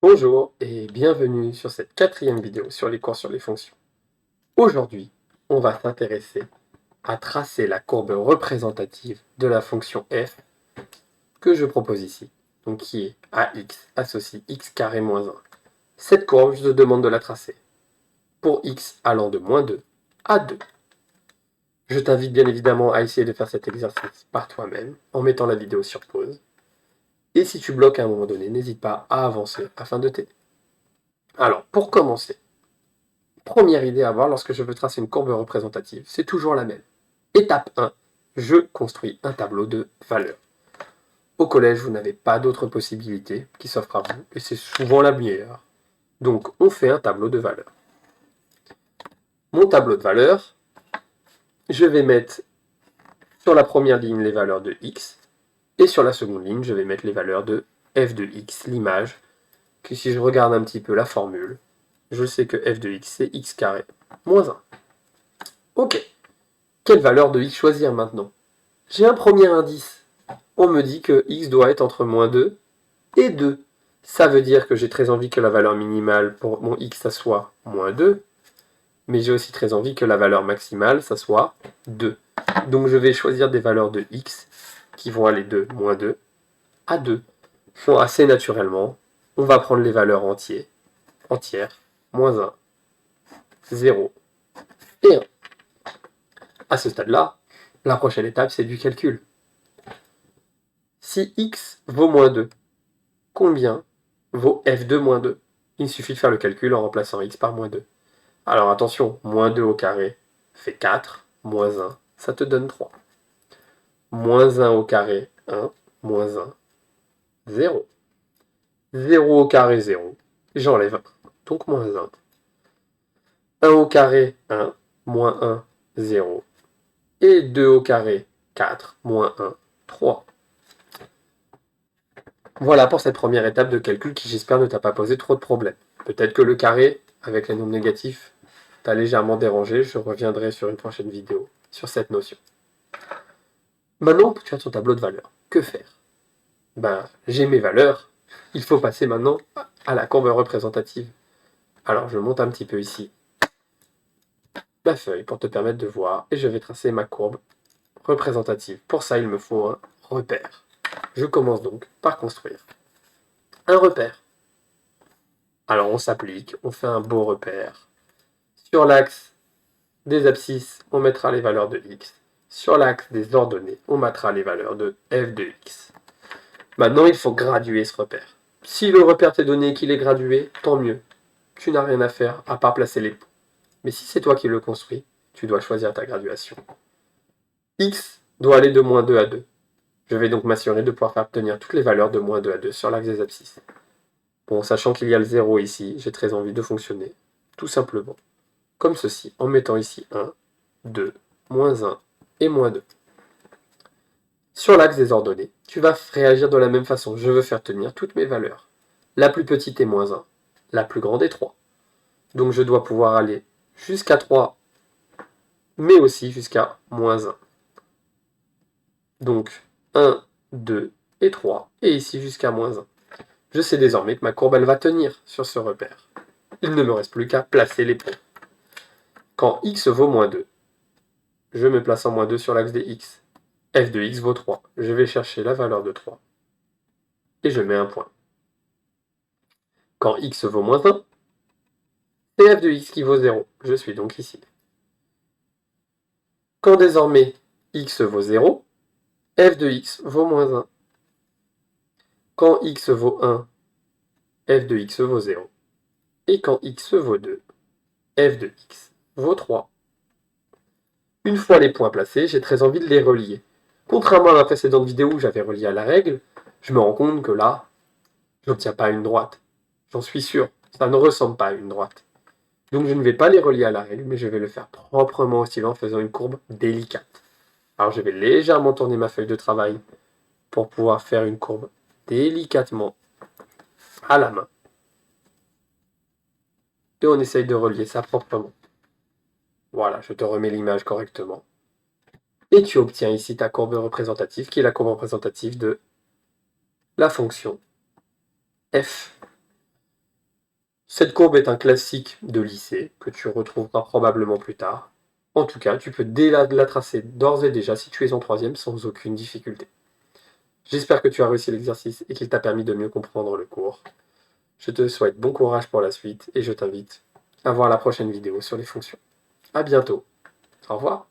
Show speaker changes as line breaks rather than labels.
Bonjour et bienvenue sur cette quatrième vidéo sur les cours sur les fonctions. Aujourd'hui, on va s'intéresser à tracer la courbe représentative de la fonction f que je propose ici, donc qui est ax associe x carré moins 1. Cette courbe, je te demande de la tracer pour x allant de moins 2 à 2. Je t'invite bien évidemment à essayer de faire cet exercice par toi-même en mettant la vidéo sur pause. Et si tu bloques à un moment donné, n'hésite pas à avancer afin de t'aider. Alors, pour commencer, première idée à avoir lorsque je veux tracer une courbe représentative, c'est toujours la même. Étape 1, je construis un tableau de valeurs. Au collège, vous n'avez pas d'autre possibilité qui s'offre à vous, et c'est souvent la meilleure. Donc, on fait un tableau de valeurs. Mon tableau de valeurs, je vais mettre sur la première ligne les valeurs de x, et sur la seconde ligne, je vais mettre les valeurs de f de x, l'image, que si je regarde un petit peu la formule, je sais que f de x, c'est x carré moins 1. Ok, quelle valeur de x choisir maintenant? J'ai un premier indice. On me dit que x doit être entre moins 2 et 2. Ça veut dire que j'ai très envie que la valeur minimale pour mon x, ça soit moins 2. Mais j'ai aussi très envie que la valeur maximale, ça soit 2. Donc je vais choisir des valeurs de x qui vont aller de moins 2 à 2. Bon, assez naturellement, on va prendre les valeurs entières, moins 1, 0 et 1. À ce stade-là, la prochaine étape, c'est du calcul. Si x vaut moins 2, combien vaut f de moins 2? Il suffit de faire le calcul en remplaçant x par moins 2. Alors attention, moins 2 au carré fait 4, moins 1, ça te donne 3. Moins 1 au carré, 1, moins 1, 0. 0 au carré, 0. J'enlève 1, donc moins 1. 1 au carré, 1, moins 1, 0. Et 2 au carré, 4, moins 1, 3. Voilà pour cette première étape de calcul qui, j'espère, ne t'a pas posé trop de problèmes. Peut-être que le carré, avec les nombres négatifs, t'a légèrement dérangé. Je reviendrai sur une prochaine vidéo sur cette notion. Maintenant que tu as ton tableau de valeurs, que faire? J'ai mes valeurs. Il faut passer maintenant à la courbe représentative. Alors, je monte un petit peu ici ma feuille pour te permettre de voir et je vais tracer ma courbe représentative. Pour ça, il me faut un repère. Je commence donc par construire un repère. Alors, on s'applique, on fait un beau repère. Sur l'axe des abscisses, on mettra les valeurs de x. Sur l'axe des ordonnées, on mettra les valeurs de f de x. Maintenant, il faut graduer ce repère. Si le repère t'est donné et qu'il est gradué, tant mieux. Tu n'as rien à faire à part placer les points. Mais si c'est toi qui le construis, tu dois choisir ta graduation. X doit aller de moins 2 à 2. Je vais donc m'assurer de pouvoir faire obtenir toutes les valeurs de moins 2 à 2 sur l'axe des abscisses. Bon, sachant qu'il y a le 0 ici, j'ai très envie de fonctionner tout simplement comme ceci, en mettant ici 1, 2, moins 1 et moins 2. Sur l'axe des ordonnées, tu vas réagir de la même façon. Je veux faire tenir toutes mes valeurs. La plus petite est moins 1, la plus grande est 3. Donc je dois pouvoir aller jusqu'à 3, mais aussi jusqu'à moins 1. Donc 1, 2 et 3, et ici jusqu'à moins 1. Je sais désormais que ma courbe elle va tenir sur ce repère. Il ne me reste plus qu'à placer les points. Quand x vaut moins 2, je me place en moins 2 sur l'axe des x. F de x vaut 3. Je vais chercher la valeur de 3. Et je mets un point. Quand x vaut moins 1, c'est f de x qui vaut 0. Je suis donc ici. Quand désormais x vaut 0, f de x vaut moins 1. Quand x vaut 1, f de x vaut 0. Et quand x vaut 2, f de x vaut 3. Une fois les points placés, j'ai très envie de les relier. Contrairement à la précédente vidéo où j'avais relié à la règle, je me rends compte que là, je n'obtiens pas une droite. J'en suis sûr, ça ne ressemble pas à une droite. Donc je ne vais pas les relier à la règle, mais je vais le faire proprement au stylo en faisant une courbe délicate. Alors je vais légèrement tourner ma feuille de travail pour pouvoir faire une courbe délicatement à la main. Et on essaye de relier ça proprement. Voilà, je te remets l'image correctement. Et tu obtiens ici ta courbe représentative, qui est la courbe représentative de la fonction f Cette courbe est un classique de lycée que tu retrouveras probablement plus tard. En tout cas, tu peux la tracer d'ores et déjà si tu es en troisième sans aucune difficulté. J'espère que tu as réussi l'exercice et qu'il t'a permis de mieux comprendre le cours. Je te souhaite bon courage pour la suite et je t'invite à voir la prochaine vidéo sur les fonctions. À bientôt. Au revoir.